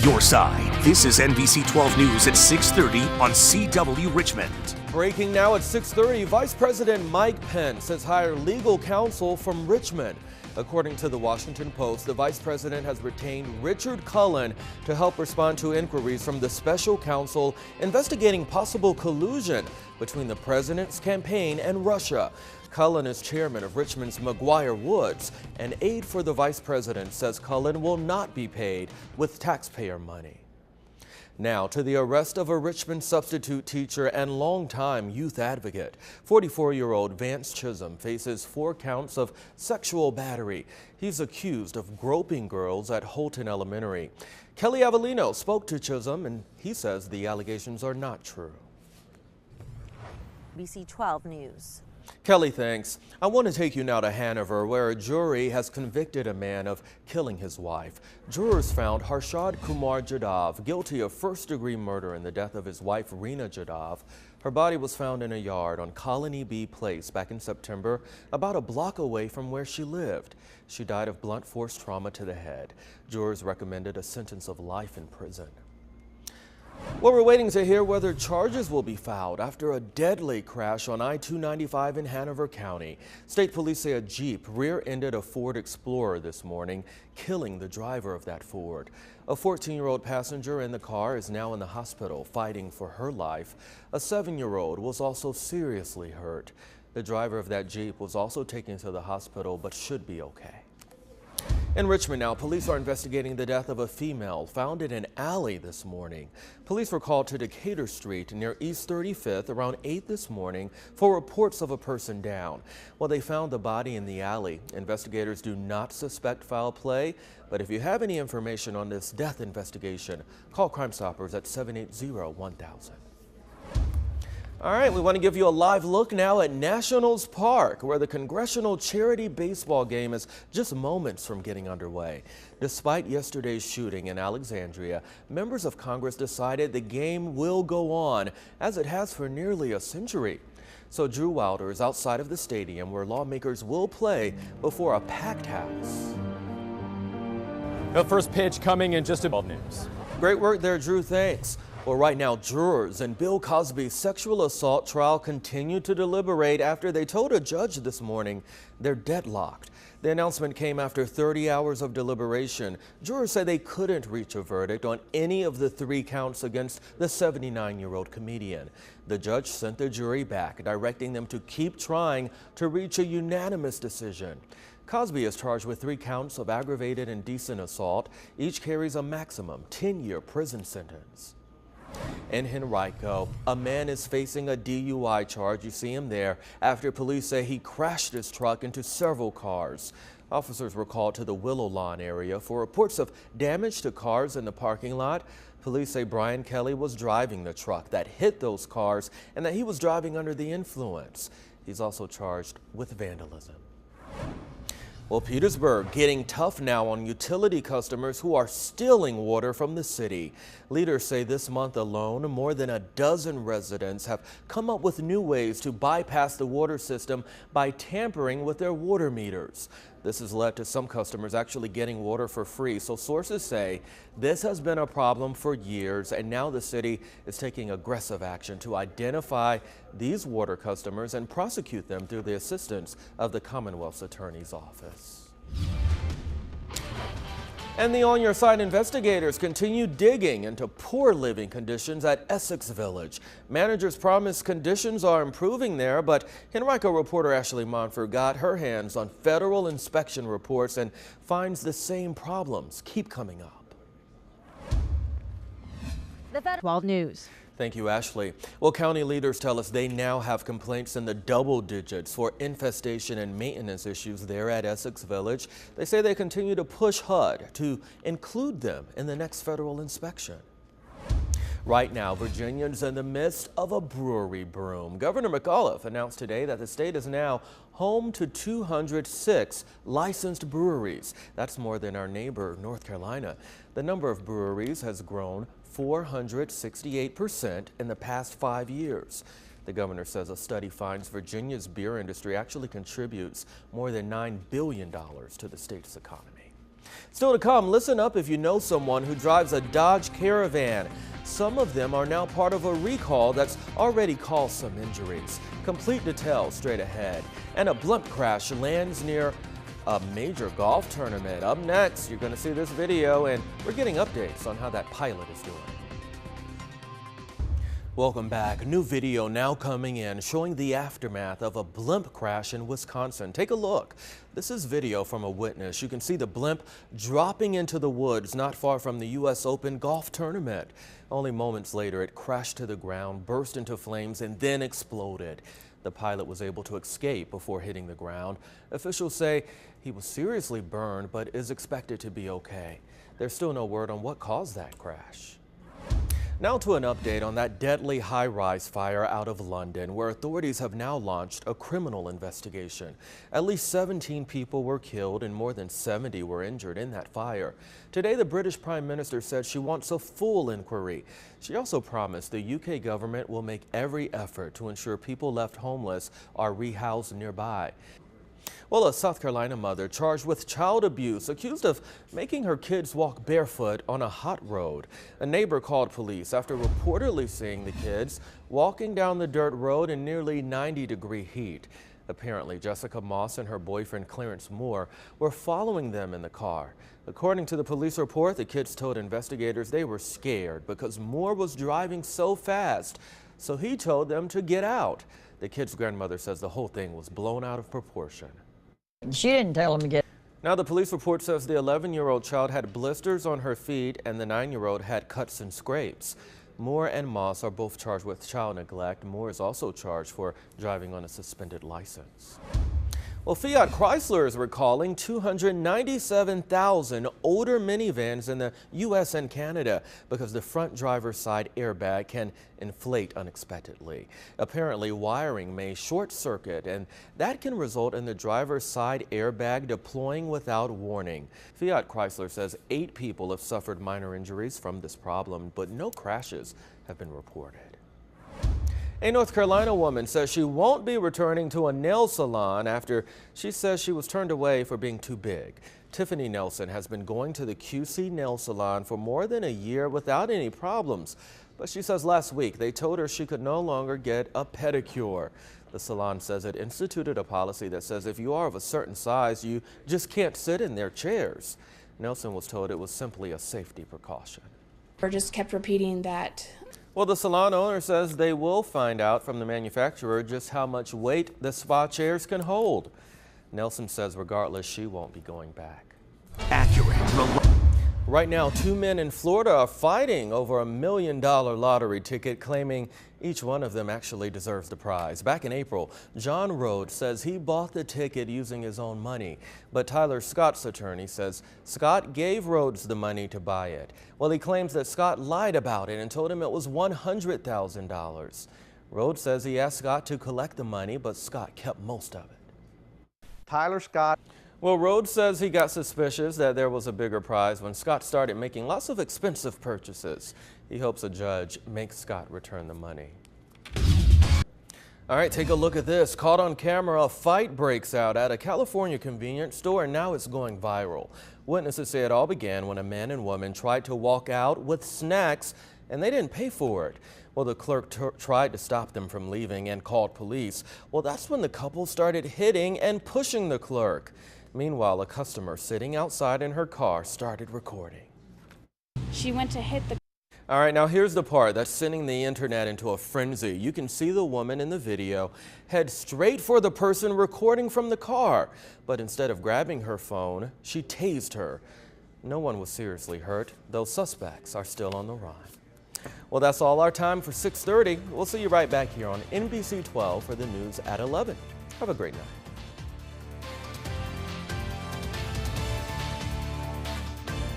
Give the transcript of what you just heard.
your side. This is NBC 12 News at 6:30 on CW Richmond. Breaking now at 6:30, Vice President Mike Pence has hired legal counsel from Richmond. According to the Washington Post, the vice president has retained Richard Cullen to help respond to inquiries from the special counsel investigating possible collusion between the president's campaign and Russia. Cullen is chairman of Richmond's McGuire Woods. An aide for the vice president says Cullen will not be paid with taxpayer money. Now to the arrest of a Richmond substitute teacher and longtime youth advocate. 44-year-old Vance Chisholm faces 4 counts of sexual battery. He's accused of groping girls at Holton Elementary. Kelly Avellino spoke to Chisholm, and he says the allegations are not true. NBC 12 News. Kelly, thanks. I want to take you now to Hanover, where a jury has convicted a man of killing his wife. Jurors found Harshad Kumar Jadhav guilty of first-degree murder in the death of his wife, Reena Jadhav. Her body was found in a yard on Colony B Place back in September, about a block away from where she lived. She died of blunt force trauma to the head. Jurors recommended a sentence of life in prison. Well, we're waiting to hear whether charges will be filed after a deadly crash on I-295 in Hanover County. State police say a Jeep rear-ended a Ford Explorer this morning, killing the driver of that Ford. A 14-year-old passenger in the car is now in the hospital fighting for her life. A 7-year-old was also seriously hurt. The driver of that Jeep was also taken to the hospital but should be okay. In Richmond now, police are investigating the death of a female found in an alley this morning. Police were called to Decatur Street near East 35th around 8 this morning for reports of a person down. Well, they found the body in the alley. Investigators do not suspect foul play, but if you have any information on this death investigation, call Crime Stoppers at 780-1000. All right, we want to give you a live look now at Nationals Park, where the Congressional Charity Baseball game is just moments from getting underway. Despite yesterday's shooting in Alexandria, members of Congress decided the game will go on, as it has for nearly a century. So Drew Wilder is outside of the stadium, where lawmakers will play before a packed house. The first pitch coming in just about news. Great work there, Drew. Thanks. Well, right now, jurors in Bill Cosby's sexual assault trial continue to deliberate after they told a judge this morning they're deadlocked. The announcement came after 30 hours of deliberation. Jurors say they couldn't reach a verdict on any of the 3 counts against the 79-year-old comedian. The judge sent the jury back, directing them to keep trying to reach a unanimous decision. Cosby is charged with 3 counts of aggravated indecent assault. Each carries a maximum 10-year prison sentence. In Henrico, a man is facing a DUI charge. You see him there after police say he crashed his truck into several cars. Officers were called to the Willow Lawn area for reports of damage to cars in the parking lot. Police say Brian Kelly was driving the truck that hit those cars and that he was driving under the influence. He's also charged with vandalism. Well, Petersburg getting tough now on utility customers who are stealing water from the city. Leaders say this month alone, more than a dozen residents have come up with new ways to bypass the water system by tampering with their water meters. This has led to some customers actually getting water for free. So sources say this has been a problem for years, and now the city is taking aggressive action to identify these water customers and prosecute them through the assistance of the Commonwealth's Attorney's Office. And the On Your Side investigators continue digging into poor living conditions at Essex Village. Managers promise conditions are improving there, but Henrico reporter Ashley Monfort got her hands on federal inspection reports and finds the same problems keep coming up. The 12 News. Thank you, Ashley. Well, county leaders tell us they now have complaints in the double digits for infestation and maintenance issues there at Essex Village. They say they continue to push HUD to include them in the next federal inspection. Right now, Virginia's in the midst of a brewery boom. Governor McAuliffe announced today that the state is now home to 206 licensed breweries. That's more than our neighbor, North Carolina. The number of breweries has grown 468% in the past 5 years. The governor says a study finds Virginia's beer industry actually contributes more than $9 billion to the state's economy. Still to come, listen up if you know someone who drives a Dodge Caravan. Some of them are now part of a recall that's already caused some injuries. Complete details straight ahead. And a blimp crash lands near a major golf tournament. Up next, you're going to see this video, and we're getting updates on how that pilot is doing. Welcome back. New video now coming in showing the aftermath of a blimp crash in Wisconsin. Take a look. This is video from a witness. You can see the blimp dropping into the woods not far from the U.S. Open golf tournament. Only moments later, it crashed to the ground, burst into flames, and then exploded. The pilot was able to escape before hitting the ground. Officials say he was seriously burned but is expected to be okay. There's still no word on what caused that crash. Now to an update on that deadly high-rise fire out of London, where authorities have now launched a criminal investigation. At least 17 people were killed and more than 70 were injured in that fire. Today, the British Prime Minister said she wants a full inquiry. She also promised the UK government will make every effort to ensure people left homeless are rehoused nearby. Well, a South Carolina mother charged with child abuse, accused of making her kids walk barefoot on a hot road. A neighbor called police after reportedly seeing the kids walking down the dirt road in nearly 90-degree heat. Apparently, Jessica Moss and her boyfriend Clarence Moore were following them in the car. According to the police report, the kids told investigators they were scared because Moore was driving so fast, so he told them to get out. The kid's grandmother says the whole thing was blown out of proportion. She didn't tell him to get. Now, the police report says the 11-year-old child had blisters on her feet and the 9-year-old had cuts and scrapes. Moore and Moss are both charged with child neglect. Moore is also charged for driving on a suspended license. Well, Fiat Chrysler is recalling 297,000 older minivans in the U.S. and Canada because the front driver's side airbag can inflate unexpectedly. Apparently, wiring may short circuit, and that can result in the driver's side airbag deploying without warning. Fiat Chrysler says 8 people have suffered minor injuries from this problem, but no crashes have been reported. A North Carolina woman says she won't be returning to a nail salon after she says she was turned away for being too big. Tiffany Nelson has been going to the QC nail salon for more than a year without any problems. But she says last week they told her she could no longer get a pedicure. The salon says it instituted a policy that says if you are of a certain size, you just can't sit in their chairs. Nelson was told it was simply a safety precaution. Or just kept repeating that. Well, the salon owner says they will find out from the manufacturer just how much weight the spa chairs can hold. Nelson says regardless, she won't be going back. Accurate. Right now, 2 men in Florida are fighting over a $1 million lottery ticket, claiming each one of them actually deserves the prize. Back in April, John Rhodes says he bought the ticket using his own money. But Tyler Scott's attorney says Scott gave Rhodes the money to buy it. Well, he claims that Scott lied about it and told him it was $100,000. Rhodes says he asked Scott to collect the money, but Scott kept most of it. Tyler Scott. Well, Rhodes says he got suspicious that there was a bigger prize when Scott started making lots of expensive purchases. He hopes a judge makes Scott return the money. All right, take a look at this. Caught on camera, a fight breaks out at a California convenience store, and now it's going viral. Witnesses say it all began when a man and woman tried to walk out with snacks, and they didn't pay for it. Well, the clerk tried to stop them from leaving and called police. Well, that's when the couple started hitting and pushing the clerk. Meanwhile, a customer sitting outside in her car started recording. She went to hit the. All right, now here's the part that's sending the internet into a frenzy. You can see the woman in the video head straight for the person recording from the car. But instead of grabbing her phone, she tased her. No one was seriously hurt, though suspects are still on the run. Well, that's all our time for 6:30. We'll see you right back here on NBC 12 for the news at 11. Have a great night.